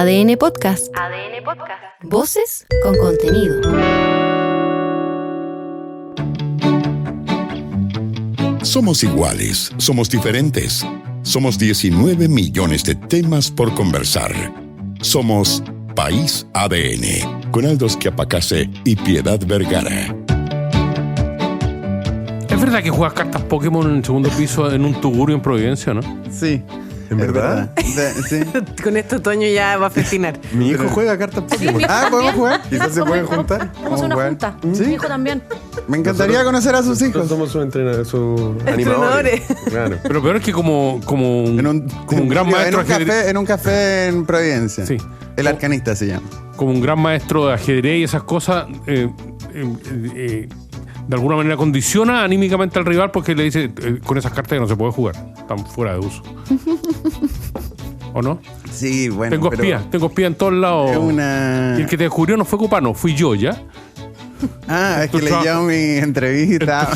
ADN Podcast. ADN Podcast. Voces con contenido. Somos iguales, somos diferentes. Somos 19 millones de temas por conversar. Somos País ADN, con Aldo Schiapacase y Piedad Vergara. ¿Es verdad que juegas cartas Pokémon en el segundo piso en un tugurio en Providencia, no? Sí. ¿En verdad? Sí. Con este otoño ya va a festinar. Mi hijo juega cartas Pokémon. ¿Podemos jugar? Quizás se pueden juntar. Vamos a una jugar? junta. ¿Sí? Mi hijo también. Me encantaría conocer a sus hijos. Nosotros somos sus entrenadores, sus animadores. Claro. Pero peor es que como un gran maestro en un café en Providencia. Sí. El Arcanista se llama. como un gran maestro de ajedrez y esas cosas, de alguna manera condiciona anímicamente al rival porque le dice, con esas cartas que no se puede jugar, están fuera de uso. ¿O no? Sí, bueno. Tengo espías en todos lados. Y el que te descubrió no fue Cupano, fui yo, ¿ya? Ah, es que leyó mi entrevista.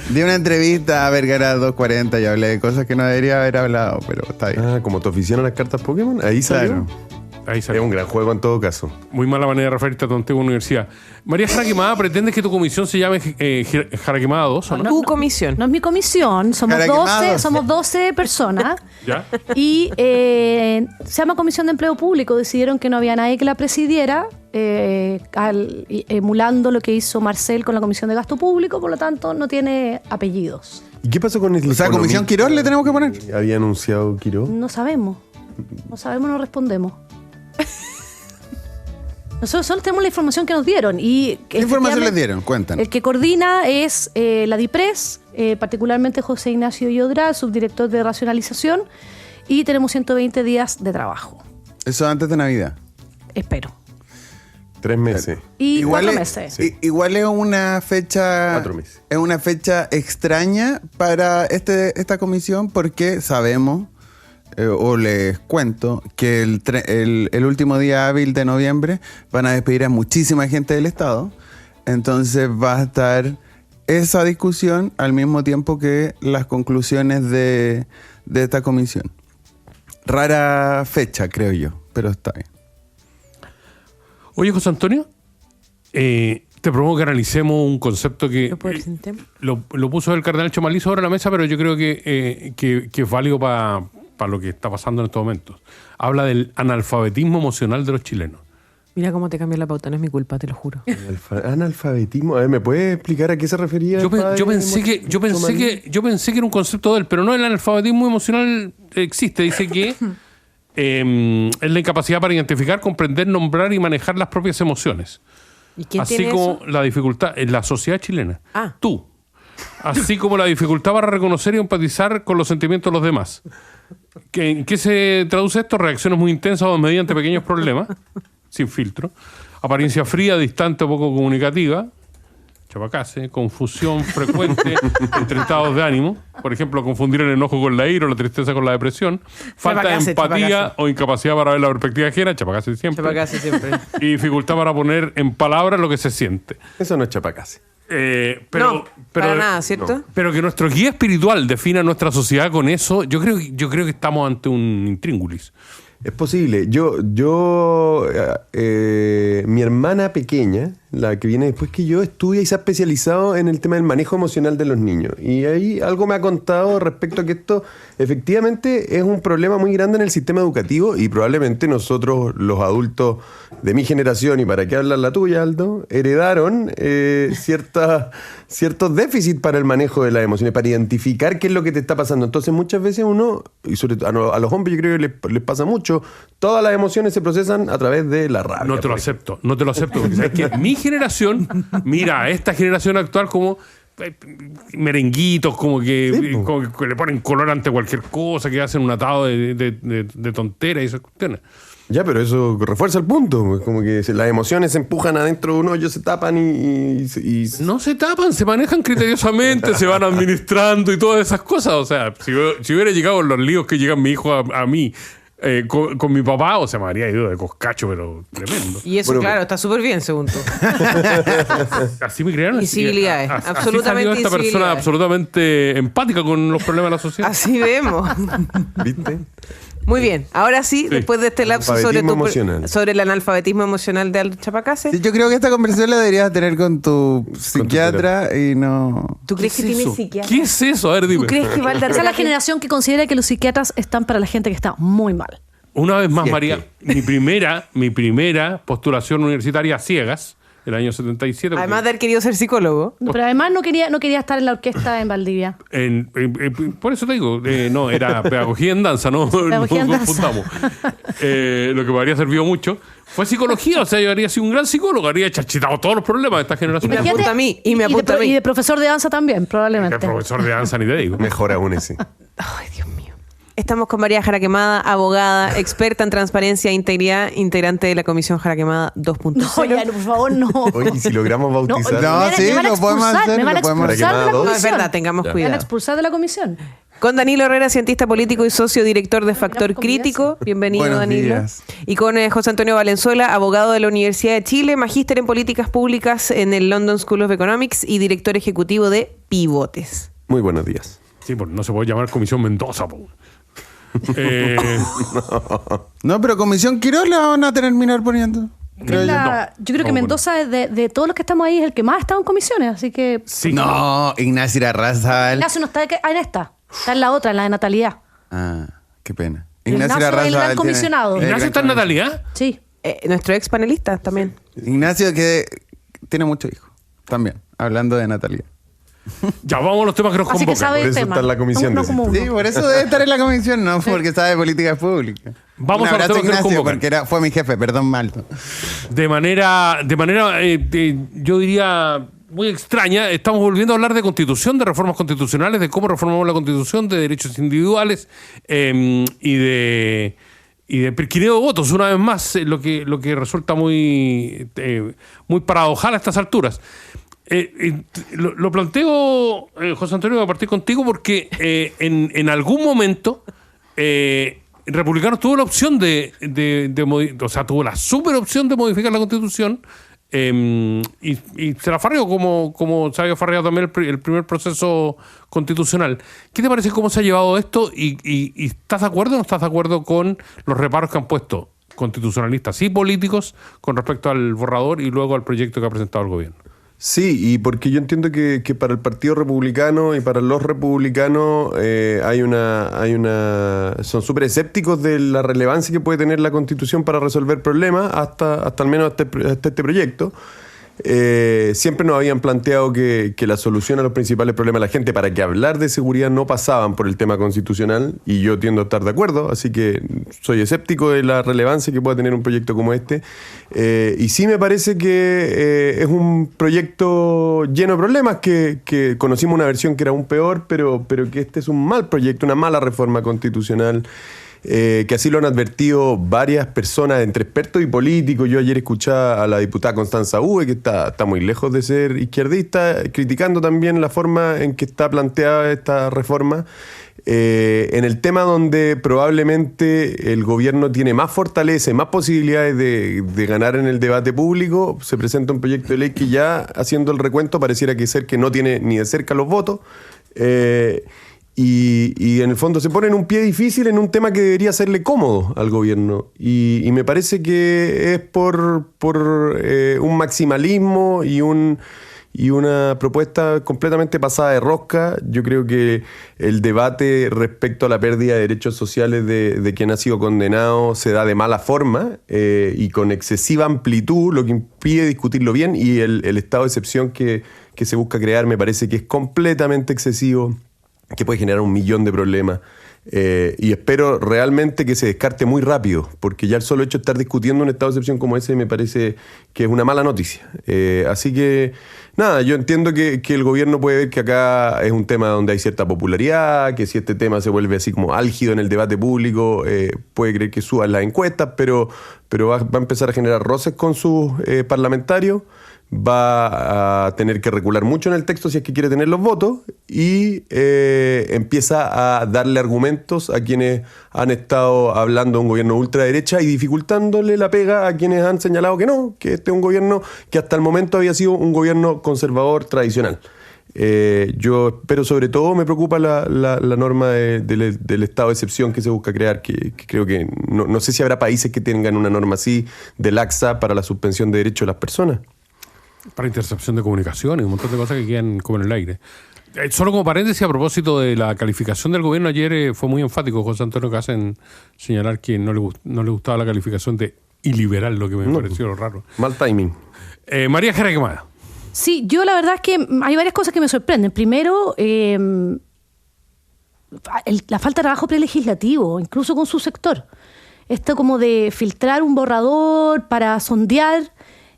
Di una entrevista a Vergara 240 y hablé de cosas que no debería haber hablado, pero está bien. Ah, como te aficionan las cartas Pokémon, ahí salió. Claro. Ahí salió. Es un gran juego en todo caso. Muy mala manera de referirte a tu antigua universidad. María Jara Quemada, ¿pretendes que tu comisión se llame Jara Quemada 2 o no? Tu comisión. No es mi comisión, somos Jara 12, Quemada. somos 12 personas. ¿Ya? Y se llama Comisión de Empleo Público. Decidieron que no había nadie que la presidiera, emulando lo que hizo Marcel con la Comisión de Gasto Público, por lo tanto no tiene apellidos. ¿Y qué pasó con el O sea, Comisión Quirós le tenemos que poner. Había anunciado Quirós. No sabemos, no respondemos. Nosotros solo tenemos la información que nos dieron. Y ¿Qué información les dieron? Cuéntanos. El que coordina es la DIPRES, particularmente José Ignacio Yodra, subdirector de racionalización, y tenemos 120 días de trabajo. Eso antes de Navidad. Espero. 3 meses. Y 4 meses. Igual es una fecha. 4 meses. Es una fecha extraña para esta comisión porque sabemos, o les cuento, que el último día hábil de noviembre van a despedir a muchísima gente del Estado. Entonces va a estar esa discusión al mismo tiempo que las conclusiones de esta comisión. Rara fecha, creo yo, pero está bien. Oye, José Antonio, te propongo que analicemos un concepto que lo puso el cardenal Chomalí sobre la mesa, pero yo creo que es válido para lo que está pasando en estos momentos. Habla del analfabetismo emocional de los chilenos. Mira cómo te cambió la pauta, no es mi culpa, te lo juro. Analfabetismo. A ver, ¿me puedes explicar a qué se refería? Yo pensé que era un concepto de él, pero no, el analfabetismo emocional existe. Dice que es la incapacidad para identificar, comprender, nombrar y manejar las propias emociones. ¿Y quién así tiene como eso? la dificultad en la sociedad chilena. Ah. Tú. Así como la dificultad para reconocer y empatizar con los sentimientos de los demás. ¿En qué se traduce esto? Reacciones muy intensas o mediante pequeños problemas, sin filtro. Apariencia fría, distante o poco comunicativa. Chapacase. Confusión frecuente entre estados de ánimo. Por ejemplo, confundir el enojo con la ira o la tristeza con la depresión. Falta de empatía o incapacidad para ver la perspectiva ajena. Chapacase siempre. Chapacase siempre. Y dificultad para poner en palabras lo que se siente. Eso no es Chapacase. No, para nada, ¿cierto? no. Pero que nuestro guía espiritual defina nuestra sociedad con eso, yo creo que estamos ante un intríngulis. Es posible. Mi hermana pequeña, la que viene después que yo, estudia y se ha especializado en el tema del manejo emocional de los niños. Y ahí algo me ha contado respecto a que esto efectivamente es un problema muy grande en el sistema educativo y probablemente nosotros, los adultos de mi generación, y para qué hablar la tuya, Aldo, heredaron ciertos déficits para el manejo de las emociones, para identificar qué es lo que te está pasando. Entonces muchas veces uno, y sobre todo a los hombres yo creo que les pasa mucho, todas las emociones se procesan a través de la rabia. No te lo acepto, porque sabes que mi generación mira a esta generación actual como merenguitos, como que le ponen color ante cualquier cosa, que hacen un atado de tonteras y esas cuestiones. Ya, pero eso refuerza el punto. Como que las emociones se empujan adentro de uno, ellos se tapan y... No se tapan, se manejan criteriosamente, se van administrando y todas esas cosas. O sea, si hubiera llegado los líos que llegan mi hijo a mí con mi papá, o sea, me habría ido de coscacho, pero tremendo. Y eso, claro, está súper bien, según tú. Así me crearon. Incivilidades, absolutamente así salió esta persona incivilidades. absolutamente empática con los problemas de la sociedad. Así vemos. ¿Viste? Muy bien, ahora sí, después de este lapso sobre el analfabetismo emocional de Aldo Chapacase. Sí, yo creo que esta conversación la deberías tener con tu psiquiatra y no... ¿Tú crees que tiene psiquiatra? ¿Qué es eso? A ver, dime. ¿Tú crees que va a dar Esa es la generación que considera que los psiquiatras están para la gente que está muy mal. Una vez más, Si es María, mi primera postulación universitaria a ciegas, el año 77. Además de haber querido ser psicólogo. No, pero además no quería estar en la orquesta en Valdivia. Por eso te digo, no, era pedagogía en danza, no Pedagogía en nos danza. juntamos. Lo que me habría servido mucho fue psicología, o sea, yo habría sido un gran psicólogo, habría chachitado todos los problemas de esta generación. Me apunta a mí, y me apunta a mí. Y de profesor de danza también, probablemente. El profesor de danza ni te digo. Mejor aún ese. Ay, Dios mío. Estamos con María Jaraquemada, abogada, experta en transparencia e integridad, integrante de la Comisión Jaraquemada 2.0. No, ya, por favor, no. Oye, ¿y si logramos bautizar? No, sí, lo podemos hacer, Me van a lo podemos expulsar de la reclamar. No, comisión. es verdad, tengamos Me van a cuidado. expulsar de la comisión. Con Danilo Herrera, cientista político y socio director de Factor Convivencia. Crítico. Bienvenido, Buenos Danilo. días. Y con José Antonio Valenzuela, abogado de la Universidad de Chile, magíster en políticas públicas en el London School of Economics y director ejecutivo de Pivotes. Muy buenos días. Sí, pues no se puede llamar Comisión Mendoza. Po. No, pero Comisión Quirós la van a terminar poniendo. Creo yo. Yo creo que Mendoza, de todos los que estamos ahí, es el que más ha estado en comisiones. Así que Sí. No, Ignacio Irarrázaval. Ignacio no está en esta. Está en la otra, en la de natalidad. Ah, qué pena. Ignacio es el gran comisionado. ¿Ignacio está en Natalia? Sí. Nuestro ex panelista también. Ignacio que tiene muchos hijos. También, hablando de Natalia. Ya vamos a los temas que nos Así que convocan. sabe Por el eso tema. está en la comisión, No decís como tú. uno. Sí, por eso debe estar en la comisión, no porque sabe de políticas públicas. Vamos Un a los abrazo, temas que nos Ignacio, convocan. porque fue mi jefe, perdón, Malto. De manera yo diría, muy extraña, estamos volviendo a hablar de constitución, de reformas constitucionales, de cómo reformamos la constitución, de derechos individuales y de perquineo de votos, una vez más, lo que resulta muy paradojal a estas alturas. Lo planteo, José Antonio, voy a partir contigo porque en algún momento Republicanos tuvo la opción tuvo la super opción de modificar la Constitución y se la farreó como se había farreado también el primer proceso constitucional. ¿Qué te parece cómo se ha llevado esto y estás de acuerdo o no estás de acuerdo con los reparos que han puesto constitucionalistas y políticos con respecto al borrador y luego al proyecto que ha presentado el gobierno? Sí, y porque yo entiendo que para el Partido Republicano y para los republicanos son súper escépticos de la relevancia que puede tener la Constitución para resolver problemas hasta al menos hasta este proyecto. Siempre nos habían planteado que la solución a los principales problemas de la gente para que hablar de seguridad no pasaban por el tema constitucional, y yo tiendo a estar de acuerdo, así que soy escéptico de la relevancia que pueda tener un proyecto como este, y sí me parece que es un proyecto lleno de problemas, que conocimos una versión que era aún peor, pero que este es un mal proyecto, una mala reforma constitucional. Que así lo han advertido varias personas, entre expertos y políticos. Yo ayer escuchaba a la diputada Constanza Uve, que está muy lejos de ser izquierdista, criticando también la forma en que está planteada esta reforma, en el tema donde probablemente el gobierno tiene más fortaleza y más posibilidades de ganar en el debate público. Se presenta un proyecto de ley que ya, haciendo el recuento, pareciera que no tiene ni de cerca los votos. Y en el fondo se pone en un pie difícil en un tema que debería serle cómodo al gobierno. Y me parece que es por un maximalismo y una propuesta completamente pasada de rosca. Yo creo que el debate respecto a la pérdida de derechos sociales de quien ha sido condenado se da de mala forma y con excesiva amplitud, lo que impide discutirlo bien. Y el estado de excepción que se busca crear me parece que es completamente excesivo, que puede generar 1.000.000 de problemas. Y espero realmente que se descarte muy rápido, porque ya el solo hecho de estar discutiendo un estado de excepción como ese me parece que es una mala noticia. Así que Nada, yo entiendo que el gobierno puede ver que acá es un tema donde hay cierta popularidad, que si este tema se vuelve así como álgido en el debate público, puede creer que suban las encuestas, pero va a empezar a generar roces con sus parlamentarios, va a tener que recular mucho en el texto si es que quiere tener los votos y empieza a darle argumentos a quienes han estado hablando de un gobierno ultraderecha y dificultándole la pega a quienes han señalado que no, que este es un gobierno que hasta el momento había sido un gobierno conservador tradicional. Pero sobre todo me preocupa la norma del estado de excepción que se busca crear, que creo que no sé si habrá países que tengan una norma así de laxa para la suspensión de derechos de las personas. Para intercepción de comunicaciones, un montón de cosas que quedan como en el aire. Solo como paréntesis, a propósito de la calificación del gobierno, ayer fue muy enfático José Antonio Caz en señalar que no le gustaba la calificación de iliberal, lo que me pareció raro. Mal timing. María Jara Quemada. Sí, yo la verdad es que hay varias cosas que me sorprenden. Primero, la falta de trabajo prelegislativo, incluso con su sector. Esto como de filtrar un borrador para sondear,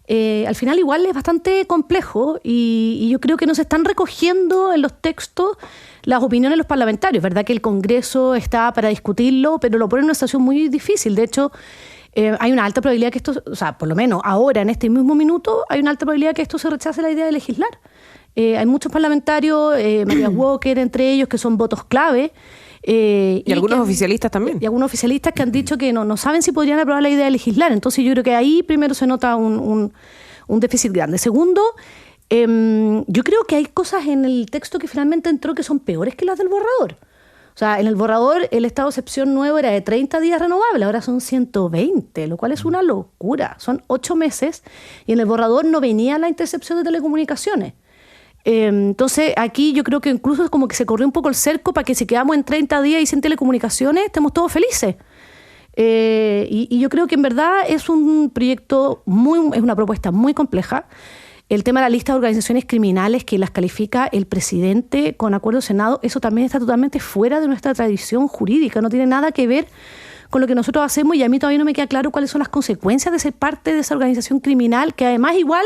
al final igual es bastante complejo y yo creo que no se están recogiendo en los textos las opiniones de los parlamentarios. ¿Verdad que el Congreso está para discutirlo, pero lo pone en una situación muy difícil? De hecho, hay una alta probabilidad que esto, o sea, por lo menos ahora, en este mismo minuto, hay una alta probabilidad que esto se rechace la idea de legislar. Hay muchos parlamentarios, María Walker entre ellos, que son votos clave. Y algunos oficialistas también. Y algunos oficialistas que han dicho que no saben si podrían aprobar la idea de legislar. Entonces yo creo que ahí primero se nota un déficit grande. Segundo, yo creo que hay cosas en el texto que finalmente entró que son peores que las del borrador. O sea, en el borrador el estado de excepción nuevo era de 30 días renovable, ahora son 120, lo cual es una locura. Son 8 meses y en el borrador no venía la intercepción de telecomunicaciones. Entonces aquí yo creo que incluso es como que se corrió un poco el cerco para que si quedamos en 30 días y sin telecomunicaciones estemos todos felices. Y yo creo que en verdad es un proyecto es una propuesta muy compleja. El tema de la lista de organizaciones criminales que las califica el presidente con acuerdo del Senado, eso también está totalmente fuera de nuestra tradición jurídica, no tiene nada que ver con lo que nosotros hacemos y a mí todavía no me queda claro cuáles son las consecuencias de ser parte de esa organización criminal, que además igual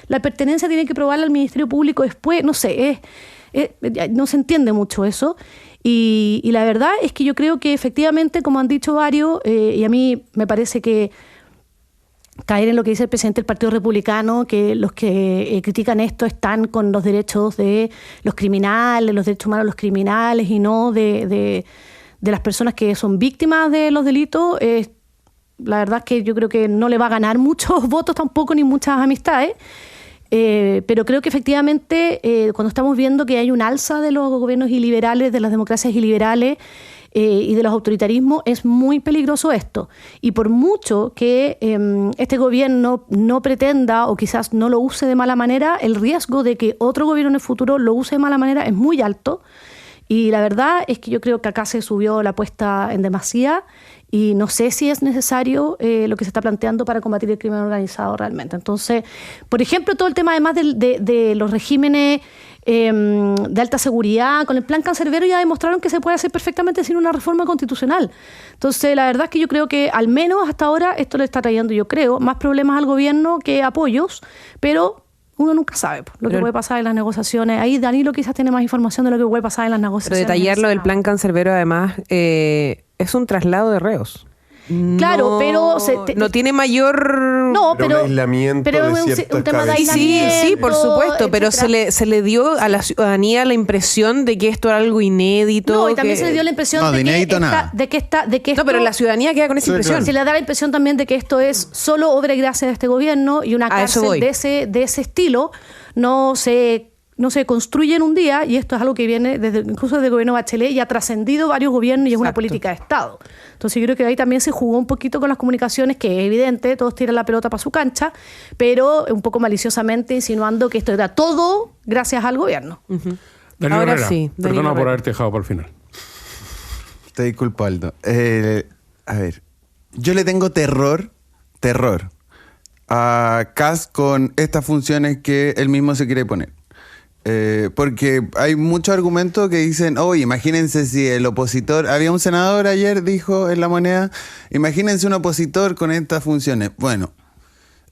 la pertenencia tiene que probarla al Ministerio Público después, no sé, no se entiende mucho eso. Y la verdad es que yo creo que efectivamente, como han dicho varios, y a mí me parece que caer en lo que dice el presidente del Partido Republicano, que los que critican esto están con los derechos de los criminales, los derechos humanos de los criminales y no de las personas que son víctimas de los delitos, la verdad es que yo creo que no le va a ganar muchos votos tampoco ni muchas amistades, pero creo que efectivamente cuando estamos viendo que hay un alza de los gobiernos iliberales, de las democracias iliberales y de los autoritarismos, es muy peligroso esto. Y por mucho que este gobierno no pretenda o quizás no lo use de mala manera, el riesgo de que otro gobierno en el futuro lo use de mala manera es muy alto. Y la verdad es que yo creo que acá se subió la apuesta en demasía y no sé si es necesario lo que se está planteando para combatir el crimen organizado realmente. Entonces, por ejemplo, todo el tema además de los regímenes de alta seguridad, con el plan Cancerbero ya demostraron que se puede hacer perfectamente sin una reforma constitucional. Entonces, la verdad es que yo creo que al menos hasta ahora esto le está trayendo, yo creo, más problemas al gobierno que apoyos, pero uno nunca sabe lo que puede pasar en las negociaciones. Ahí Danilo quizás tiene más información de lo que puede pasar en las negociaciones. Pero detallar lo del plan Cancerbero además es un traslado de reos. Claro, pero no tiene mayor un aislamiento pero de un tema de aislamiento. Sí, por supuesto, pero se le dio a la ciudadanía la impresión de que esto era algo inédito. No, y también se le dio la impresión de que esto, no, pero la ciudadanía queda con esa impresión. Claro. Se le da la impresión también de que esto es solo obra y gracia de este gobierno y una cárcel de ese estilo no se construye en un día, y esto es algo que viene incluso desde el gobierno Bachelet y ha trascendido varios gobiernos y es una política de Estado. Entonces yo creo que ahí también se jugó un poquito con las comunicaciones, que es evidente, todos tiran la pelota para su cancha, pero un poco maliciosamente insinuando que esto era todo gracias al gobierno. Daniel Ahora Herrera, sí, perdona por haberte dejado para el final. Te disculpo, Aldo. A ver, yo le tengo terror a Caz con estas funciones que él mismo se quiere poner. Porque hay muchos argumentos que dicen, oye, imagínense si el opositor, había un senador ayer, dijo en La Moneda, imagínense un opositor con estas funciones. Bueno,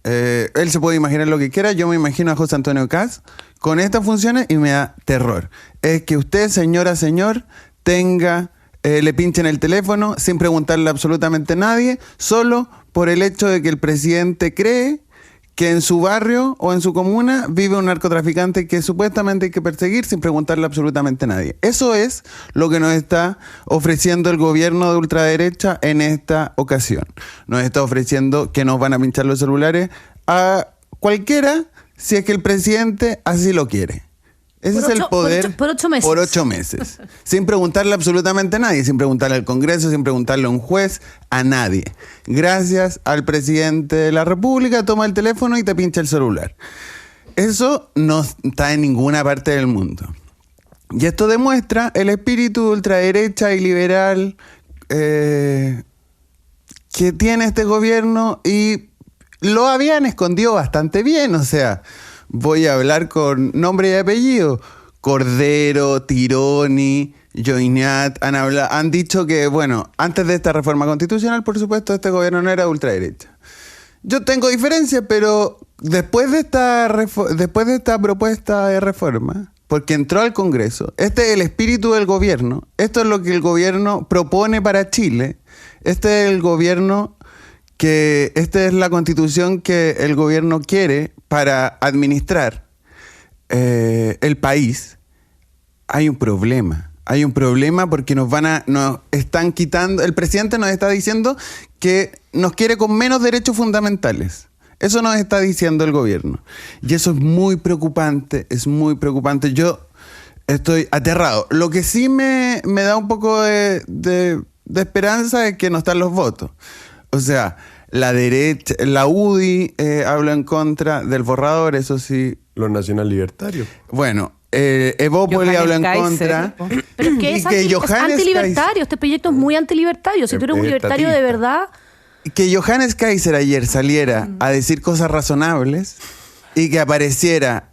él se puede imaginar lo que quiera, yo me imagino a José Antonio Caz con estas funciones y me da terror. Es que usted, señor, le pinchen el teléfono sin preguntarle absolutamente a nadie, solo por el hecho de que el presidente cree que en su barrio o en su comuna vive un narcotraficante que supuestamente hay que perseguir sin preguntarle absolutamente a nadie. Eso es lo que nos está ofreciendo el gobierno de ultraderecha en esta ocasión. Nos está ofreciendo que nos van a pinchar los celulares a cualquiera si es que el presidente así lo quiere. Ese es el poder por 8 meses. Por 8 meses. Sin preguntarle absolutamente a nadie, sin preguntarle al Congreso, sin preguntarle a un juez, a nadie. Gracias al presidente de la República, toma el teléfono y te pincha el celular. Eso no está en ninguna parte del mundo. Y esto demuestra el espíritu de ultraderecha y liberal que tiene este gobierno, y lo habían escondido bastante bien, o sea... Voy a hablar con nombre y apellido. Cordero, Tironi, Joinat han dicho que, bueno, antes de esta reforma constitucional, por supuesto, este gobierno no era de ultraderecha. Yo tengo diferencias, pero después de esta propuesta de reforma, porque entró al Congreso, este es el espíritu del gobierno, esto es lo que el gobierno propone para Chile, esta es la constitución que el gobierno quiere para administrar el país. Hay un problema porque nos están quitando, el presidente nos está diciendo que nos quiere con menos derechos fundamentales. Eso nos está diciendo el gobierno. Y eso es muy preocupante, Yo estoy aterrado. Lo que sí me da un poco de esperanza es que no están los votos. O sea, la derecha, la UDI habla en contra del borrador, eso sí. Los nacional libertarios. Bueno, Evópoli habla en contra. Pero es que es antilibertario. Este proyecto es muy antilibertario. Si tú eres un libertario de verdad... Que Johannes Kaiser ayer saliera a decir cosas razonables y que apareciera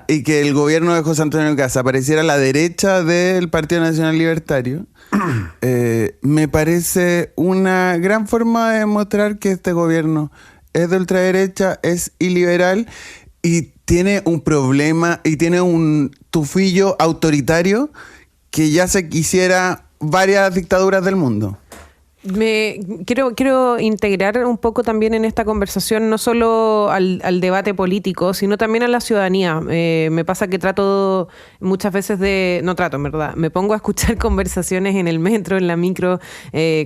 y que el gobierno de José Antonio Kast apareciera a la derecha del Partido Nacional Libertario, me parece una gran forma de demostrar que este gobierno es de ultraderecha, es iliberal y tiene un problema y tiene un tufillo autoritario que ya se quisiera varias dictaduras del mundo. Quiero integrar un poco también en esta conversación no solo al debate político, sino también a la ciudadanía. Me pasa que muchas veces en verdad, me pongo a escuchar conversaciones en el metro, en la micro,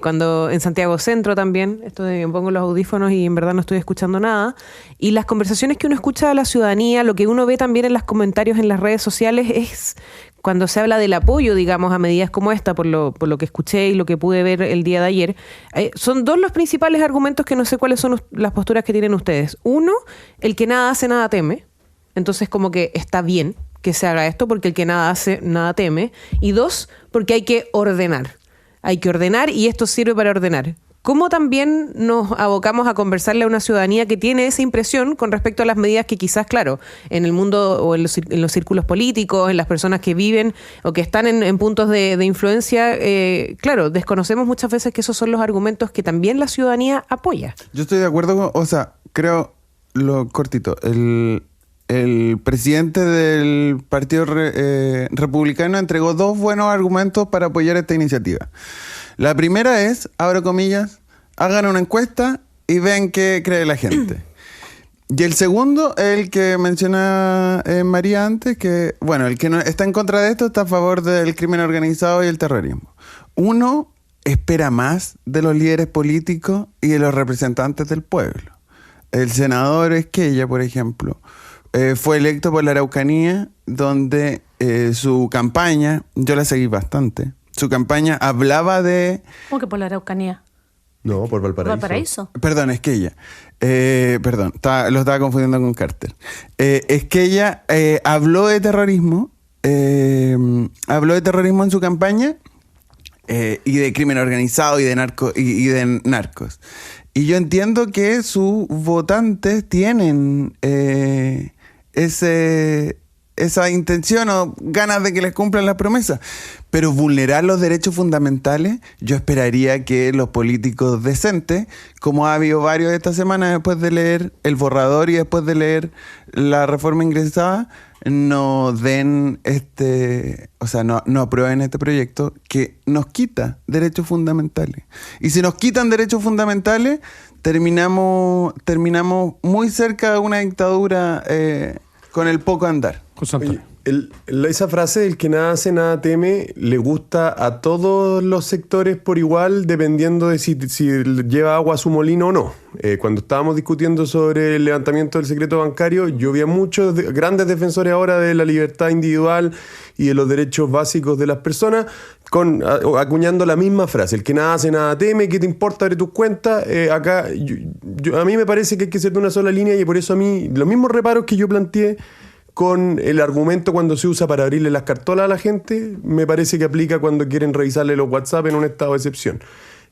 cuando en Santiago Centro también, me pongo los audífonos y en verdad no estoy escuchando nada. Y las conversaciones que uno escucha de la ciudadanía, lo que uno ve también en los comentarios en las redes sociales es... Cuando se habla del apoyo, digamos, a medidas como esta, por lo que escuché y lo que pude ver el día de ayer, son dos los principales argumentos que no sé cuáles son las posturas que tienen ustedes. Uno, el que nada hace, nada teme. Entonces, como que está bien que se haga esto porque el que nada hace, nada teme. Y dos, porque hay que ordenar. Hay que ordenar y esto sirve para ordenar. ¿Cómo también nos abocamos a conversarle a una ciudadanía que tiene esa impresión con respecto a las medidas que quizás, claro, en el mundo o en los círculos políticos, en las personas que viven o que están en puntos de influencia, claro, desconocemos muchas veces que esos son los argumentos que también la ciudadanía apoya? Yo estoy de acuerdo creo, lo cortito, el presidente del Partido Republicano entregó dos buenos argumentos para apoyar esta iniciativa. La primera es, abro comillas, hagan una encuesta y vean qué cree la gente. Y el segundo, el que menciona María antes, que, bueno, el que no está en contra de esto está a favor del crimen organizado y el terrorismo. Uno espera más de los líderes políticos y de los representantes del pueblo. El senador Esquella, por ejemplo, fue electo por la Araucanía, donde su campaña, yo la seguí bastante, su campaña hablaba de... ¿Cómo que por la Araucanía? No, por Valparaíso. ¿Valparaíso? Perdón, Esquella. Lo estaba confundiendo con Carter. Esquella habló de terrorismo en su campaña y de crimen organizado y de narcos. Y yo entiendo que sus votantes tienen ese esa intención o ganas de que les cumplan las promesas. Pero vulnerar los derechos fundamentales, yo esperaría que los políticos decentes, como ha habido varios esta semana después de leer el borrador y después de leer la reforma ingresada, no den no aprueben este proyecto que nos quita derechos fundamentales. Y si nos quitan derechos fundamentales, terminamos muy cerca de una dictadura con el poco andar. Oye, esa frase, el que nada hace, nada teme, le gusta a todos los sectores por igual, dependiendo de si lleva agua a su molino o no. Cuando estábamos discutiendo sobre el levantamiento del secreto bancario, yo vi a muchos grandes defensores ahora de la libertad individual y de los derechos básicos de las personas, acuñando la misma frase: el que nada hace, nada teme, ¿qué te importa abrir tus cuentas? Acá, a mí me parece que hay que ser de una sola línea, y por eso a mí, los mismos reparos que yo planteé con el argumento cuando se usa para abrirle las cartolas a la gente, me parece que aplica cuando quieren revisarle los WhatsApp en un estado de excepción.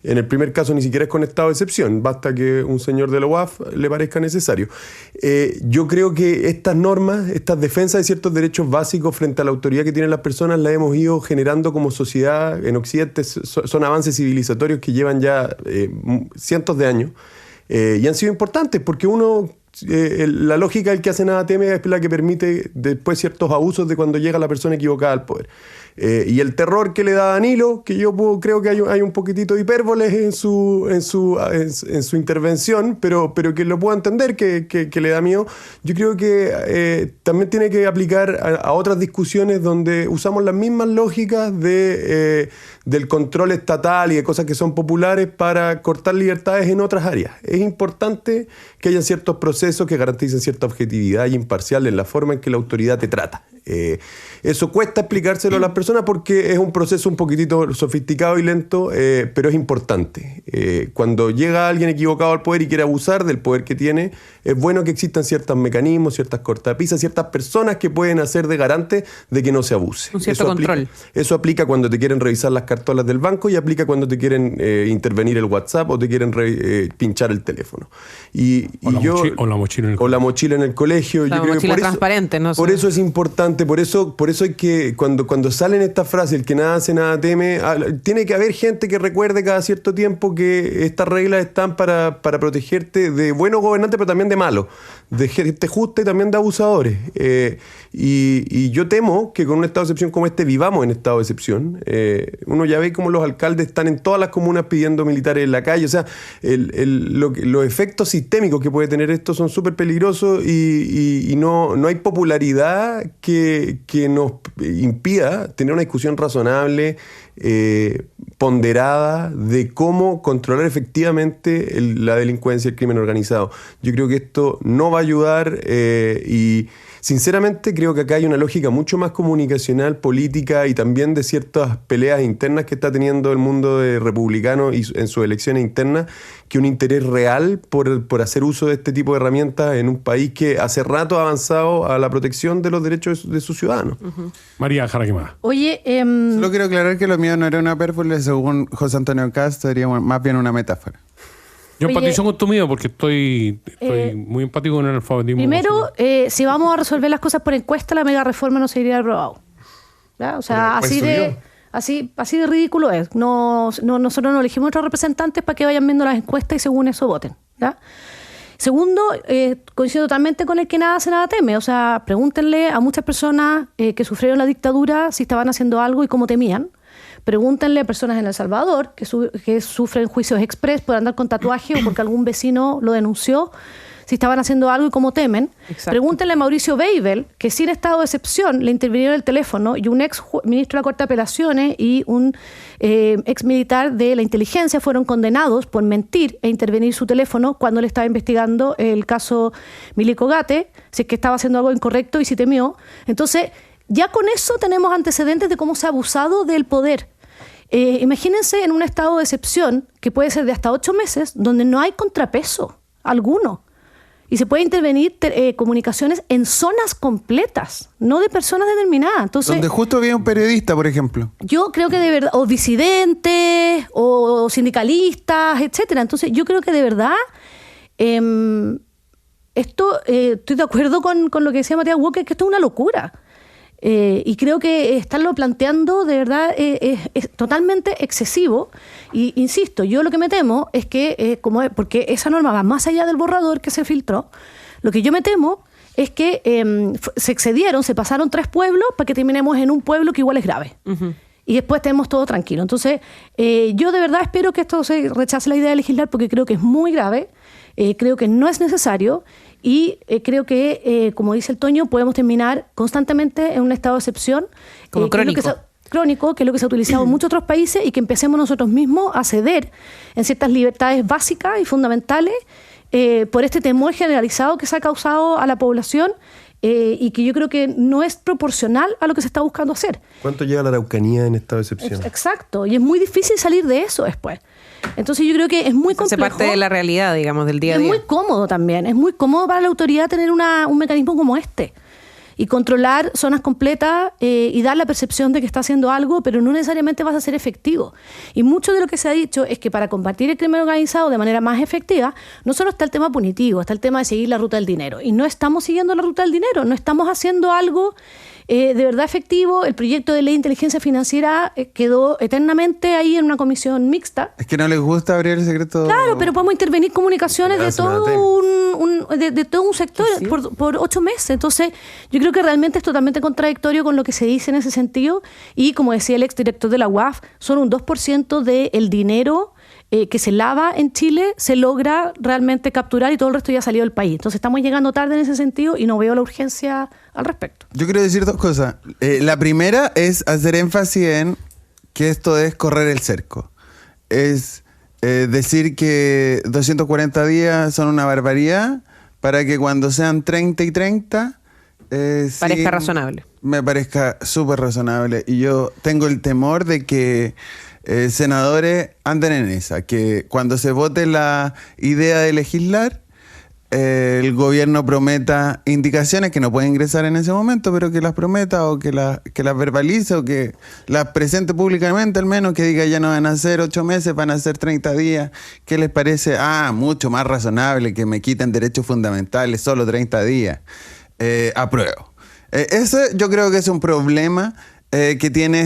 En el primer caso ni siquiera es con estado de excepción, basta que un señor de la UAF le parezca necesario. Yo creo que estas normas, estas defensas de ciertos derechos básicos frente a la autoridad que tienen las personas, las hemos ido generando como sociedad en Occidente. Son avances civilizatorios que llevan ya cientos de años y han sido importantes porque la lógica del que hace nada teme es la que permite después ciertos abusos de cuando llega la persona equivocada al poder. Y el terror que le da Danilo, que yo creo que hay un poquitito de hipérboles en su intervención, pero que lo puedo entender que le da miedo. Yo creo que también tiene que aplicar a otras discusiones donde usamos las mismas lógicas del control estatal y de cosas que son populares para cortar libertades en otras áreas. Es importante que haya ciertos procesos que garanticen cierta objetividad y imparcial en la forma en que la autoridad te trata. Eso cuesta explicárselo a las personas porque es un proceso un poquitito sofisticado y lento, pero es importante. Cuando llega alguien equivocado al poder y quiere abusar del poder que tiene, es bueno que existan ciertos mecanismos, ciertas cortapisas, ciertas personas que pueden hacer de garante de que no se abuse. Un cierto control. Eso aplica cuando te quieren revisar las cartolas del banco y aplica cuando te quieren intervenir el WhatsApp o te quieren pinchar el teléfono. O la mochila en el colegio. La mochila transparente, ¿no? Por eso es importante, por eso hay que, cuando salen estas frases, el que nada hace, nada teme, tiene que haber gente que recuerde cada cierto tiempo que estas reglas están para protegerte de buenos gobernantes, pero también de malos, de gente justa y también de abusadores. Y yo temo que con un estado de excepción como este vivamos en estado de excepción. Uno ya ve cómo los alcaldes están en todas las comunas pidiendo militares en la calle. O sea, los efectos sistémicos que puede tener esto son súper peligrosos y no hay popularidad que nos impida tener una discusión razonable, ponderada, de cómo controlar efectivamente la delincuencia y el crimen organizado. Yo creo que esto no va a ayudar y sinceramente creo que acá hay una lógica mucho más comunicacional, política y también de ciertas peleas internas que está teniendo el mundo republicano y en sus elecciones internas, que un interés real por hacer uso de este tipo de herramientas en un país que hace rato ha avanzado a la protección de los derechos de sus ciudadanos. Uh-huh. María Jaraquemada. Oye, solo quiero aclarar que lo mío no era una hipérbole, según José Antonio Castro, sería más bien una metáfora. Yo empatizo con tu mío porque estoy muy empático con el alfabetismo. Primero, si vamos a resolver las cosas por encuesta, la mega reforma no se iría aprobado. ¿Ya? O sea, así de ridículo es. Nosotros no elegimos nuestros representantes para que vayan viendo las encuestas y según eso voten. ¿Ya? Segundo, coincido totalmente con el que nada hace, nada teme. O sea, pregúntenle a muchas personas que sufrieron la dictadura si estaban haciendo algo y cómo temían. Pregúntenle a personas en El Salvador que sufren juicios express por andar con tatuaje o porque algún vecino lo denunció, si estaban haciendo algo y cómo temen. Exacto. Pregúntenle a Mauricio Weibel, que sin estado de excepción le intervinieron el teléfono y un ex ministro de la Corte de Apelaciones y un ex militar de la inteligencia fueron condenados por mentir e intervenir su teléfono cuando le estaba investigando el caso Milico Gate, si es que estaba haciendo algo incorrecto y si temió. Entonces, ya con eso tenemos antecedentes de cómo se ha abusado del poder. Imagínense en un estado de excepción que puede ser de hasta 8 meses, donde no hay contrapeso alguno. Y se puede intervenir comunicaciones en zonas completas, no de personas determinadas. Entonces, donde justo había un periodista, por ejemplo. Yo creo que de verdad, o disidentes, o sindicalistas, etcétera. Entonces, yo creo que de verdad, estoy de acuerdo con lo que decía Matías Walker, que esto es una locura. Y creo que estarlo planteando de verdad es totalmente excesivo. Y insisto, yo lo que me temo es que, porque esa norma va más allá del borrador que se filtró, lo que yo me temo es que se excedieron, se pasaron 3 pueblos para que terminemos en un pueblo que igual es grave. Uh-huh. Y después tenemos todo tranquilo. Entonces, yo de verdad espero que esto se rechace la idea de legislar porque creo que es muy grave, creo que no es necesario y creo que, como dice el Toño, podemos terminar constantemente en un estado de excepción. Como crónico. Crónico, que es lo que se ha utilizado en muchos otros países y que empecemos nosotros mismos a ceder en ciertas libertades básicas y fundamentales por este temor generalizado que se ha causado a la población y que yo creo que no es proporcional a lo que se está buscando hacer. ¿Cuánto llega la Araucanía en estado de excepción? Exacto, y es muy difícil salir de eso después. Entonces yo creo que es muy complejo. Hace parte de la realidad, digamos, del día a día. Es muy cómodo también, es muy cómodo para la autoridad tener un mecanismo como este. Y controlar zonas completas y dar la percepción de que está haciendo algo, pero no necesariamente vas a ser efectivo. Y mucho de lo que se ha dicho es que para combatir el crimen organizado de manera más efectiva, no solo está el tema punitivo, está el tema de seguir la ruta del dinero. Y no estamos siguiendo la ruta del dinero, no estamos haciendo algo de verdad efectivo. El proyecto de ley de inteligencia financiera quedó eternamente ahí en una comisión mixta. Es que no les gusta abrir el secreto. Claro, pero podemos intervenir comunicaciones de todo un sector por 8 meses. Entonces, yo creo que realmente es totalmente contradictorio con lo que se dice en ese sentido. Y como decía el exdirector de la UAF, solo un 2% del dinero que se lava en Chile se logra realmente capturar y todo el resto ya ha salido del país. Entonces estamos llegando tarde en ese sentido y no veo la urgencia al respecto. Yo quiero decir 2 cosas. La primera es hacer énfasis en que esto es correr el cerco. Es decir que 240 días son una barbaridad para que cuando sean 30 y 30... parezca razonable. Me parezca súper razonable. Y yo tengo el temor de que senadores anden en esa, que cuando se vote la idea de legislar, el gobierno prometa indicaciones que no puede ingresar en ese momento, pero que las prometa o que las verbalice o que las presente públicamente al menos, que diga ya no van a ser 8 meses, van a ser 30 días. ¿Qué les parece? Mucho más razonable que me quiten derechos fundamentales, solo 30 días. Apruebo. Ese yo creo que es un problema que tiene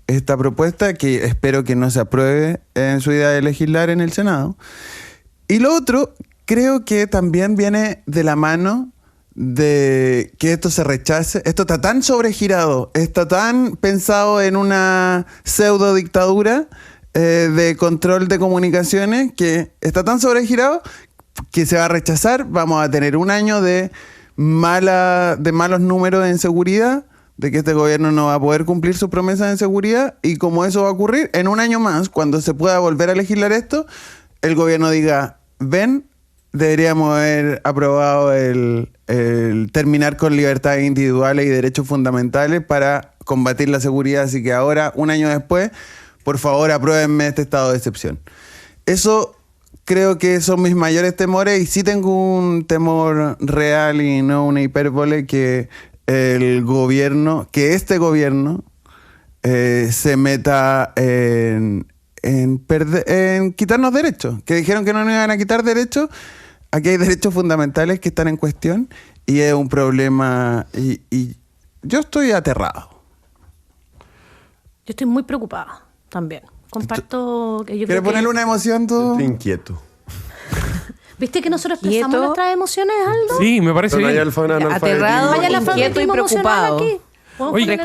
esta propuesta, que espero que no se apruebe en su idea de legislar en el Senado. Y lo otro, creo que también viene de la mano de que esto se rechace. Esto está tan sobregirado, está tan pensado en una pseudo dictadura de control de comunicaciones, que está tan sobregirado que se va a rechazar. Vamos a tener un año de malos números en seguridad, de que este gobierno no va a poder cumplir sus promesas en seguridad, y como eso va a ocurrir, en un año más, cuando se pueda volver a legislar esto, el gobierno diga, deberíamos haber aprobado el terminar con libertades individuales y derechos fundamentales para combatir la seguridad, así que ahora, un año después, por favor, apruébenme este estado de excepción. Eso creo que son mis mayores temores, y sí tengo un temor real y no una hipérbole, que este gobierno se meta en quitarnos derechos, que dijeron que no nos iban a quitar derechos. Aquí hay derechos fundamentales que están en cuestión y es un problema, y yo estoy aterrado. Yo estoy muy preocupada también. Comparto que yo ¿Quieres ponerle una emoción tú? Estoy inquieto. ¿Viste que nosotros expresamos nuestras emociones, Aldo? Sí, me parece bien. Aterrado, inquieto y preocupado. Oye,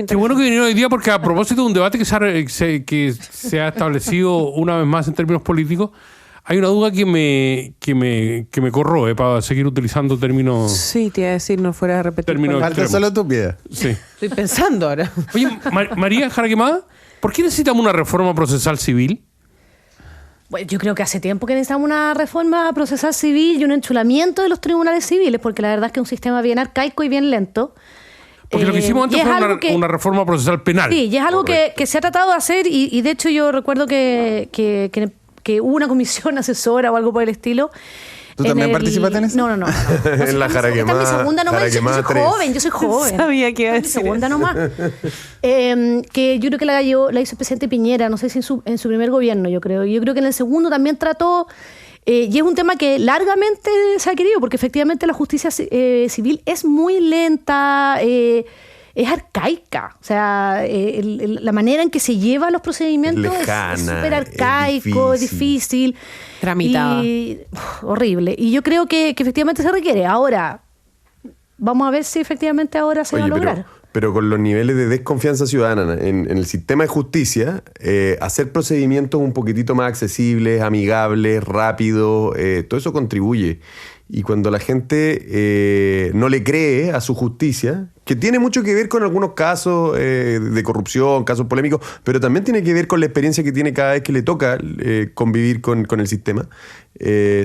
qué bueno que vinieron hoy día, porque a propósito de un debate que se ha establecido una vez más en términos políticos, hay una duda que me corroe para seguir utilizando términos. Sí, te iba a decir, no fuera a repetir. Falta solo tu piedad. Sí. Estoy pensando ahora. Oye, María Jara Quemada, ¿por qué necesitamos una reforma procesal civil? Bueno, yo creo que hace tiempo que necesitamos una reforma procesal civil y un enchulamiento de los tribunales civiles, porque la verdad es que es un sistema bien arcaico y bien lento. Porque lo que hicimos antes fue una reforma procesal penal. Sí, y es algo que se ha tratado de hacer, y de hecho yo recuerdo que hubo una comisión asesora o algo por el estilo. ¿Tú también participaste en eso? No. En la Jara Quemada. Esta es mi segunda nomás. Yo soy joven. Sabía que iba a decir decir segunda nomás. Que yo creo que la hizo el presidente Piñera, no sé si en su primer gobierno, yo creo. Yo creo que en el segundo también trató Y es un tema que largamente se ha querido, porque efectivamente la justicia civil es muy lenta, es arcaica. O sea, la manera en que se llevan los procedimientos lejana, es súper arcaico, es difícil. Tramitada. Horrible. Y yo creo que efectivamente se requiere. Ahora, vamos a ver si efectivamente ahora se va a lograr. Pero con los niveles de desconfianza ciudadana en el sistema de justicia, hacer procedimientos un poquitito más accesibles, amigables, rápidos, todo eso contribuye. Y cuando la gente no le cree a su justicia, que tiene mucho que ver con algunos casos de corrupción, casos polémicos, pero también tiene que ver con la experiencia que tiene cada vez que le toca convivir con el sistema,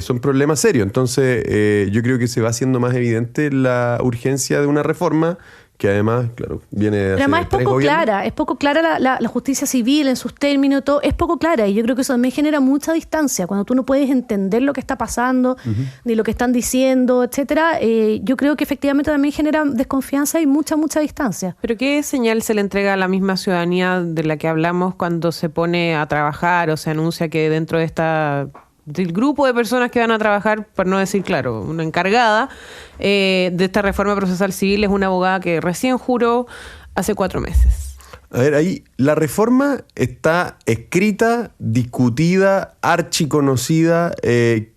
son problemas serios. Entonces, yo creo que se va haciendo más evidente la urgencia de una reforma que además, claro, viene de hace Pero además es poco clara la justicia civil en sus términos, todo, es poco clara, y yo creo que eso también genera mucha distancia, cuando tú no puedes entender lo que está pasando, ni lo que están diciendo, etcétera. Yo creo que efectivamente también genera desconfianza y mucha distancia. ¿Pero qué señal se le entrega a la misma ciudadanía de la que hablamos cuando se pone a trabajar o se anuncia que dentro del grupo de personas que van a trabajar, por no decir, claro, una encargada de esta reforma procesal civil es una abogada que recién juró hace 4 meses? A ver, ahí la reforma está escrita, discutida, archiconocida.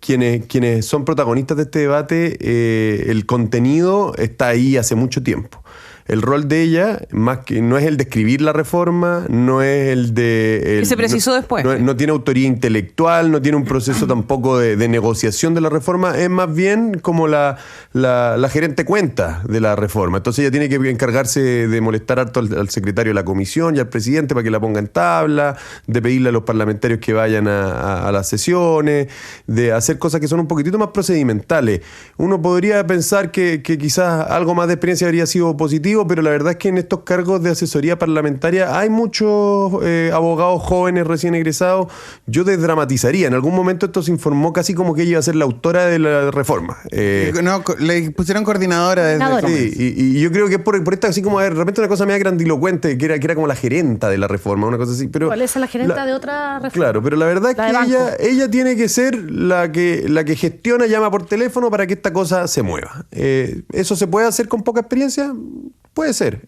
Quienes son protagonistas de este debate, el contenido está ahí hace mucho tiempo. El rol de ella, más que no es el de escribir la reforma, no es el de... Que se precisó después. No tiene autoría intelectual, no tiene un proceso tampoco de negociación de la reforma, es más bien como la gerente cuenta de la reforma. Entonces ella tiene que encargarse de molestar harto al secretario de la comisión y al presidente para que la ponga en tabla, de pedirle a los parlamentarios que vayan a las sesiones, de hacer cosas que son un poquitito más procedimentales. Uno podría pensar que quizás algo más de experiencia habría sido positivo, pero la verdad es que en estos cargos de asesoría parlamentaria hay muchos abogados jóvenes recién egresados. Yo desdramatizaría. En algún momento esto se informó casi como que ella iba a ser la autora de la reforma. No, le pusieron coordinadora desde Sí, y yo creo que por esta así como de repente una cosa media grandilocuente, que era como la gerenta de la reforma, una cosa así. Pero ¿cuál es la gerenta de otra reforma? Claro, pero la verdad es que ella tiene que ser la que gestiona, llama por teléfono para que esta cosa se mueva. ¿Eso se puede hacer con poca experiencia? Puede ser.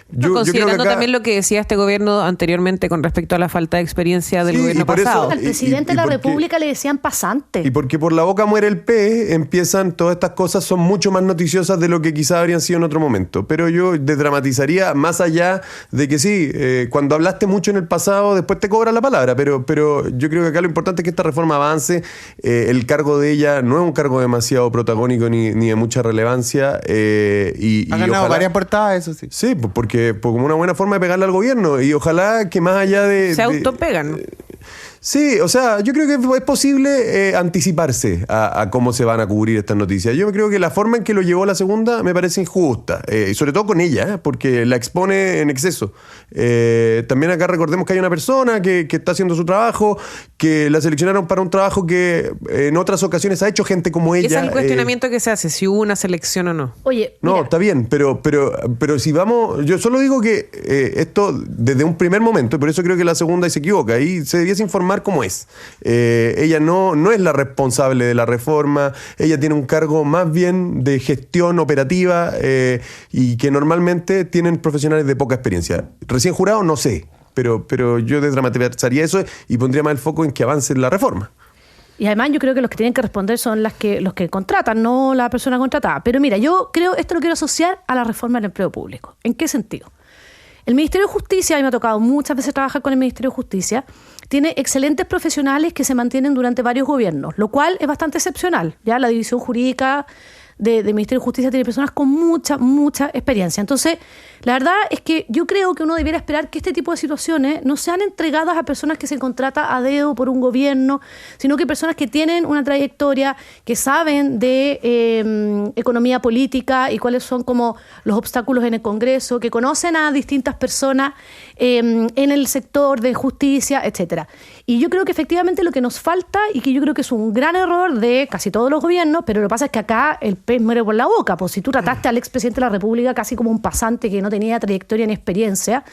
Considerando creo que acá, también lo que decía este gobierno anteriormente con respecto a la falta de experiencia del gobierno pasado. Al presidente de la República le decían pasante. Y porque por la boca muere el pez, empiezan todas estas cosas, son mucho más noticiosas de lo que quizás habrían sido en otro momento. Pero yo desdramatizaría más allá de que sí, cuando hablaste mucho en el pasado, después te cobra la palabra. Pero yo creo que acá lo importante es que esta reforma avance. El cargo de ella no es un cargo demasiado protagónico ni de mucha relevancia. Ha ganado varias portadas, eso sí. Sí, porque como una buena forma de pegarle al gobierno. Y ojalá que más allá de... Se autopegan, ¿no? Sí, o sea, yo creo que es posible anticiparse a cómo se van a cubrir estas noticias. Yo creo que la forma en que lo llevó la segunda me parece injusta, y sobre todo con ella, porque la expone en exceso. También acá recordemos que hay una persona que está haciendo su trabajo, que la seleccionaron para un trabajo que en otras ocasiones ha hecho gente como ella. Ese es el cuestionamiento que se hace, si hubo una selección o no. Oye, no, mira. está bien, pero si vamos... Yo solo digo que esto desde un primer momento, y por eso creo que la segunda se equivoca, ahí se debiese informar cómo es. Ella no es la responsable de la reforma, ella tiene un cargo más bien de gestión operativa y que normalmente tienen profesionales de poca experiencia. Recién jurado, no sé, pero yo desdramatizaría eso y pondría más el foco en que avance la reforma. Y además yo creo que los que tienen que responder son los que contratan, no la persona contratada. Pero mira, yo creo, esto lo quiero asociar a la reforma del empleo público. ¿En qué sentido? El Ministerio de Justicia, a mí me ha tocado muchas veces trabajar con el Ministerio de Justicia, tiene excelentes profesionales que se mantienen durante varios gobiernos, lo cual es bastante excepcional. Ya la división jurídica del Ministerio de Justicia tiene personas con mucha experiencia. Entonces, la verdad es que yo creo que uno debiera esperar que este tipo de situaciones no sean entregadas a personas que se contrata a dedo por un gobierno, sino que personas que tienen una trayectoria, que saben de economía política y cuáles son como los obstáculos en el Congreso, que conocen a distintas personas en el sector de justicia, etcétera. Y yo creo que efectivamente lo que nos falta, y que yo creo que es un gran error de casi todos los gobiernos, pero lo que pasa es que acá el pez muere por la boca. Pues si tú trataste al expresidente de la República casi como un pasante que no tenía trayectoria ni experiencia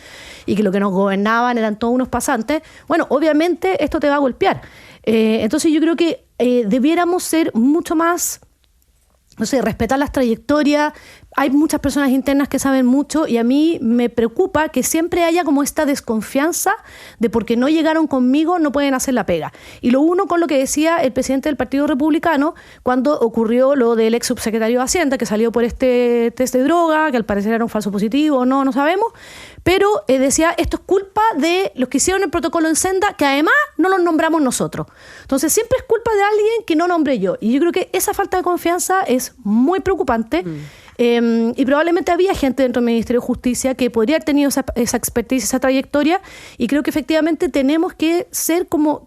y que lo que nos gobernaban eran todos unos pasantes, bueno, obviamente esto te va a golpear. Entonces yo creo que debiéramos ser mucho más, no sé, respetar las trayectorias. Hay muchas personas internas que saben mucho y a mí me preocupa que siempre haya como esta desconfianza de porque no llegaron conmigo no pueden hacer la pega. Y lo uno con lo que decía el presidente del Partido Republicano cuando ocurrió lo del ex subsecretario de Hacienda que salió por este test de droga, que al parecer era un falso positivo o no sabemos, pero decía esto es culpa de los que hicieron el protocolo en Senda, que además no los nombramos nosotros. Entonces siempre es culpa de alguien que no nombré yo. Y yo creo que esa falta de confianza es muy preocupante. Y probablemente había gente dentro del Ministerio de Justicia que podría haber tenido esa expertise, esa trayectoria, y creo que efectivamente tenemos que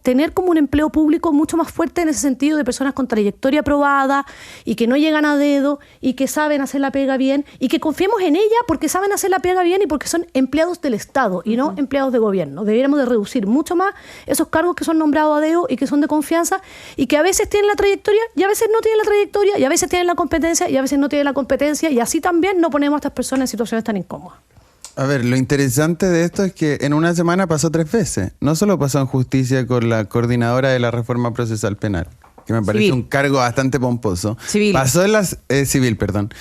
tener como un empleo público mucho más fuerte en ese sentido, de personas con trayectoria aprobada y que no llegan a dedo y que saben hacer la pega bien y que confiemos en ella porque saben hacer la pega bien y porque son empleados del Estado y no empleados de gobierno. Deberíamos de reducir mucho más esos cargos que son nombrados a dedo y que son de confianza y que a veces tienen la trayectoria y a veces no tienen la trayectoria y a veces tienen la competencia y a veces no tienen la competencia, y así también no ponemos a estas personas en situaciones tan incómodas. A ver, lo interesante de esto es que en una semana pasó 3 veces. No solo pasó en justicia con la coordinadora de la reforma procesal penal, que me parece un cargo bastante pomposo. Civil. Pasó en civil, perdón.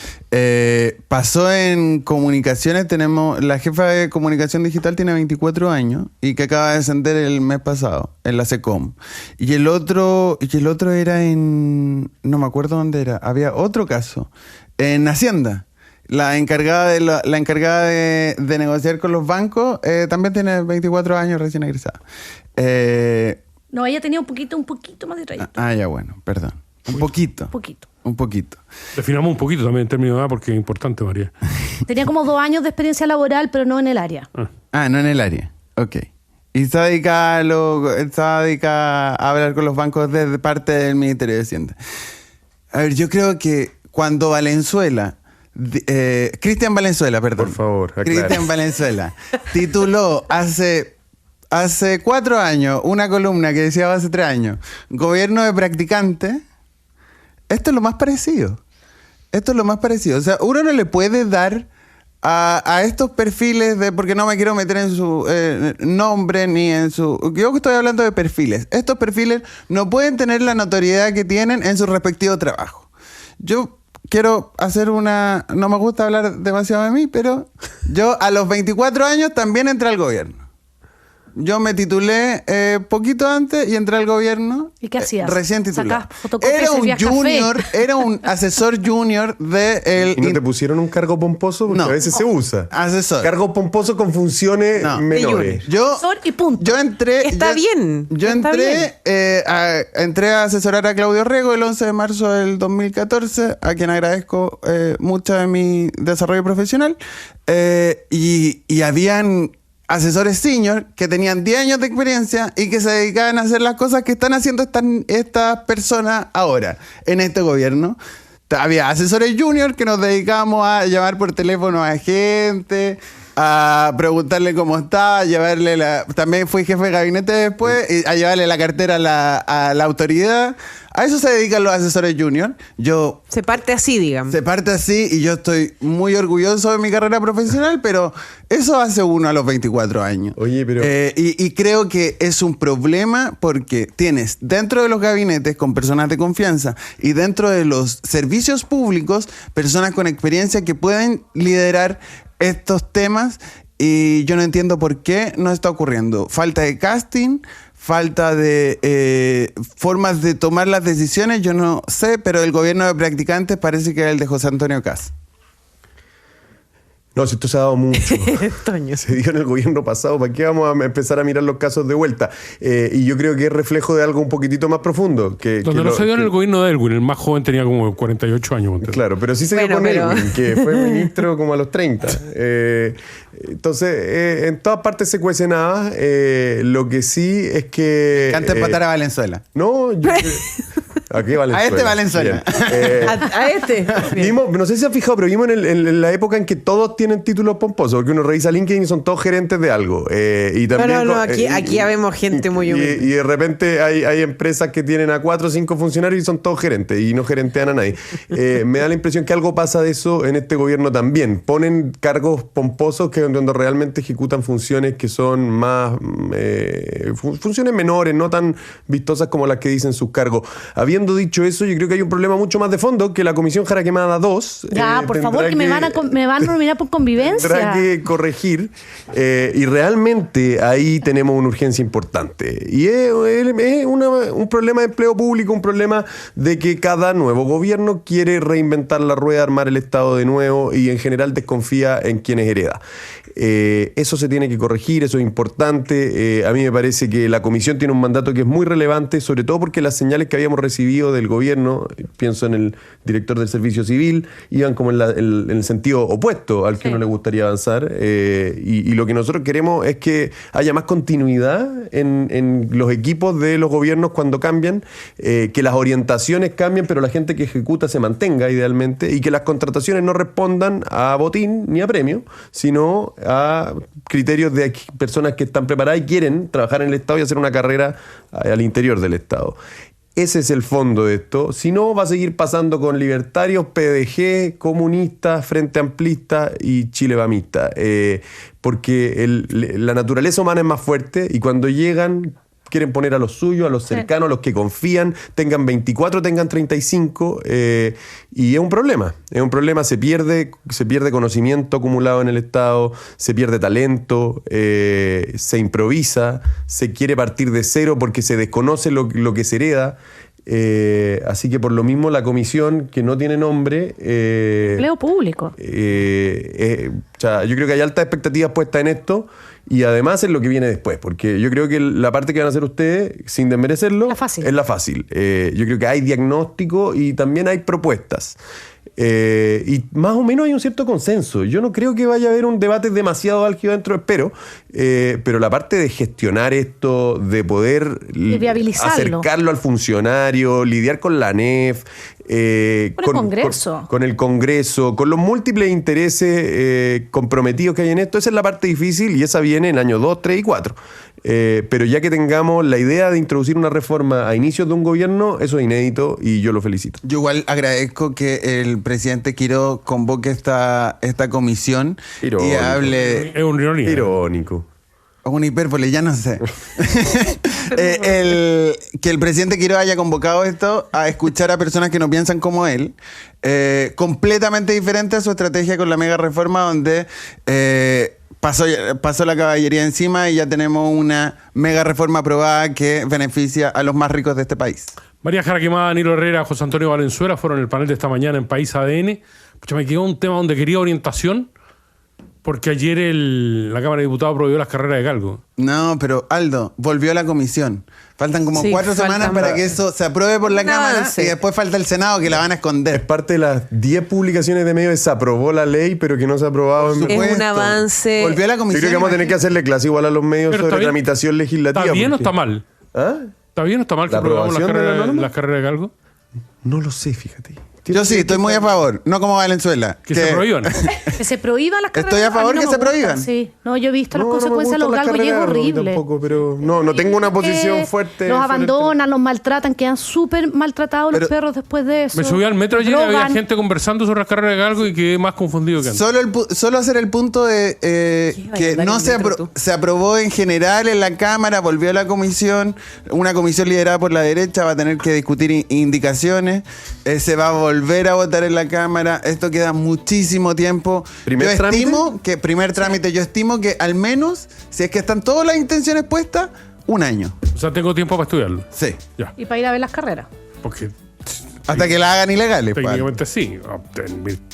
Pasó en comunicaciones. Tenemos la jefa de comunicación digital, tiene 24 años y que acaba de ascender el mes pasado en la SECOM. Y el otro era en, no me acuerdo dónde era. Había otro caso en Hacienda. La encargada de negociar con los bancos también tiene 24 años, recién egresada. No, ella tenía un poquito más de trayectoria. Ya bueno, perdón. Un poquito. Un poquito. Definamos un poquito también en términos de edad porque es importante, María. Tenía como 2 años de experiencia laboral, pero no en el área. No en el área. Ok. Y está dedicada a hablar con los bancos desde parte del Ministerio de Hacienda. A ver, yo creo que cuando Cristian Valenzuela, perdón. Por favor, aclara. Cristian Valenzuela tituló hace 4 años una columna que decía hace 3 años, gobierno de practicantes. Esto es lo más parecido. O sea, uno no le puede dar a estos perfiles porque no me quiero meter en su nombre ni en su... Yo estoy hablando de perfiles. Estos perfiles no pueden tener la notoriedad que tienen en su respectivo trabajo. Yo quiero hacer no me gusta hablar demasiado de mí, pero yo a los 24 años también entré al gobierno. Yo me titulé poquito antes y entré al gobierno. ¿Y qué hacías? Recién titulado. ¿Sacás fotocopias? Era un asesor junior de ¿Y no te pusieron un cargo pomposo? Porque a veces se usa. Asesor. Cargo pomposo con funciones menores. Asesor y punto. Yo entré... Está bien. Yo entré a asesorar a Claudio Rego el 11 de marzo del 2014, a quien agradezco mucho de mi desarrollo profesional. Y habían asesores senior que tenían 10 años de experiencia y que se dedicaban a hacer las cosas que están haciendo estas personas ahora en este gobierno. Había asesores junior que nos dedicábamos a llamar por teléfono a gente, a preguntarle cómo estaba, también fui jefe de gabinete después, y a llevarle la cartera a la autoridad. A eso se dedican los asesores junior. Se parte así, digamos. Se parte así y yo estoy muy orgulloso de mi carrera profesional, pero eso hace uno a los 24 años. Oye, pero... y creo que es un problema porque tienes dentro de los gabinetes con personas de confianza y dentro de los servicios públicos personas con experiencia que pueden liderar estos temas, y yo no entiendo por qué no está ocurriendo. Falta de casting, falta de formas de tomar las decisiones, yo no sé, pero el gobierno de practicantes parece que es el de José Antonio Caz. No, si esto se ha dado mucho. Toño. Se dio en el gobierno pasado. ¿Para qué vamos a empezar a mirar los casos de vuelta? Y yo creo que es reflejo de algo un poquitito más profundo. Donde no se dio en el gobierno de Elwin, el más joven tenía como 48 años. Claro, pero sí se dio con Elwin, que fue ministro como a los 30. Entonces, en todas partes se cuece nada. Lo que sí es que... Canta empatar a Valenzuela. No, ¿A qué Valenzuela? A este Valenzuela. Bien. A este. Vimos, no sé si se han fijado, pero vimos en la época en que todos tienen títulos pomposos, porque uno revisa LinkedIn y son todos gerentes de algo. Y también No, aquí ya vemos gente muy humilde. Y de repente hay empresas que tienen a 4 o 5 funcionarios y son todos gerentes y no gerentean a nadie. Me da la impresión que algo pasa de eso en este gobierno también. Ponen cargos pomposos que donde realmente ejecutan funciones que son más funciones menores, no tan vistosas como las que dicen sus cargos. Habiendo dicho eso, yo creo que hay un problema mucho más de fondo que la Comisión Jaraquemada 2. Ya, por favor, que me van a nominar por convivencia. Tendrá que corregir y realmente ahí tenemos una urgencia importante. Y es un problema de empleo público, un problema de que cada nuevo gobierno quiere reinventar la rueda, armar el Estado de nuevo y en general desconfía en quienes hereda. Eso se tiene que corregir, eso es importante. A mí me parece que la comisión tiene un mandato que es muy relevante, sobre todo porque las señales que habíamos recibido del gobierno, pienso en el director del Servicio Civil, iban como en el sentido opuesto al que uno le gustaría avanzar. Y lo que nosotros queremos es que haya más continuidad en los equipos de los gobiernos cuando cambian, que las orientaciones cambien, pero la gente que ejecuta se mantenga idealmente, y que las contrataciones no respondan a botín ni a premio, sino a criterios de personas que están preparadas y quieren trabajar en el Estado y hacer una carrera al interior del Estado. Ese es el fondo de esto. Si no, va a seguir pasando con libertarios, PDG, comunistas, Frente Amplista y Chilevamista. Porque la naturaleza humana es más fuerte y cuando llegan quieren poner a los suyos, a los cercanos, a los que confían, tengan 24, tengan 35, y es un problema. Es un problema, se pierde conocimiento acumulado en el Estado, se pierde talento, se improvisa, se quiere partir de cero porque se desconoce lo que se hereda. Así que por lo mismo la comisión, que no tiene nombre... Empleo público. Yo creo que hay altas expectativas puestas en esto y además es lo que viene después, porque yo creo que la parte que van a hacer ustedes, sin desmerecerlo, es la fácil. Yo creo que hay diagnóstico y también hay propuestas. Y más o menos hay un cierto consenso. Yo no creo que vaya a haber un debate demasiado álgido dentro, pero la parte de gestionar esto, de poder acercarlo al funcionario, lidiar con la ANEF, con el Congreso, con los múltiples intereses comprometidos que hay en esto, esa es la parte difícil y esa viene en el año 2, 3 y 4. Pero ya que tengamos la idea de introducir una reforma a inicios de un gobierno, eso es inédito y yo lo felicito. Yo igual agradezco que el presidente Quiró convoque esta comisión y hable... Es un ironía. Irónico. Un hipérbole, ya no sé. Que el presidente Quiró haya convocado esto a escuchar a personas que no piensan como él, completamente diferente a su estrategia con la mega reforma, donde pasó la caballería encima y ya tenemos una mega reforma aprobada que beneficia a los más ricos de este país. María Jaraquemada, Danilo Herrera, José Antonio Valenzuela fueron el panel de esta mañana en País ADN. Pucha, me quedó un tema donde quería orientación, porque ayer la Cámara de Diputados prohibió las carreras de galgo. No, pero Aldo, volvió a la comisión. Faltan como 4 semanas para que eso se apruebe por la Cámara y después falta el Senado que la van a esconder. Es parte de las 10 publicaciones de medios que se aprobó la ley, pero que no se ha aprobado. Es un avance. Volvió a la comisión. Yo creo que vamos a tener que hacerle clase igual a los medios pero sobre tramitación legislativa. ¿Está bien o está mal? ¿Ah? ¿Está bien o está mal que aprobamos las carreras de galgo? No lo sé, fíjate. Yo sí, estoy muy a favor, no como Valenzuela. Que se prohíban. Que se prohíban las carreras. Estoy a favor mí que se prohíban. Sí, no, yo he visto las consecuencias de los galgos y es horrible. Tampoco, pero no tengo una posición fuerte. Los abandonan, los maltratan, quedan súper maltratados los perros después de eso. Me subí al metro ayer y había gente conversando sobre las carreras de galgo y quedé más confundido que antes. Solo hacer el punto de que no se aprobó en general en la Cámara, volvió a la comisión, una comisión liderada por la derecha va a tener que discutir indicaciones, se va a volver a votar en la Cámara, esto queda muchísimo tiempo. ¿Primer trámite? Yo estimo que al menos, si es que están todas las intenciones puestas, 1 año. O sea, tengo tiempo para estudiarlo. Sí. Ya. Y para ir a ver las carreras. Porque hasta que la hagan ilegales. Técnicamente sí.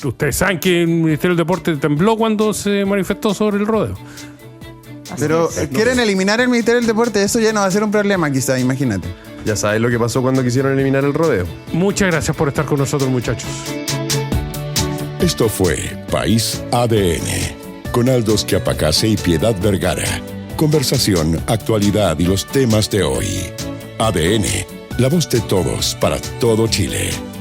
Ustedes saben que el Ministerio del Deporte tembló cuando se manifestó sobre el rodeo. Pero quieren eliminar el Ministerio del Deporte, eso ya no va a ser un problema quizá, imagínate. Ya sabes lo que pasó cuando quisieron eliminar el rodeo. Muchas gracias por estar con nosotros, muchachos. Esto fue País ADN, con Aldo Schiapacase y Piedad Vergara. Conversación, actualidad y los temas de hoy. ADN, La voz de todos para todo Chile.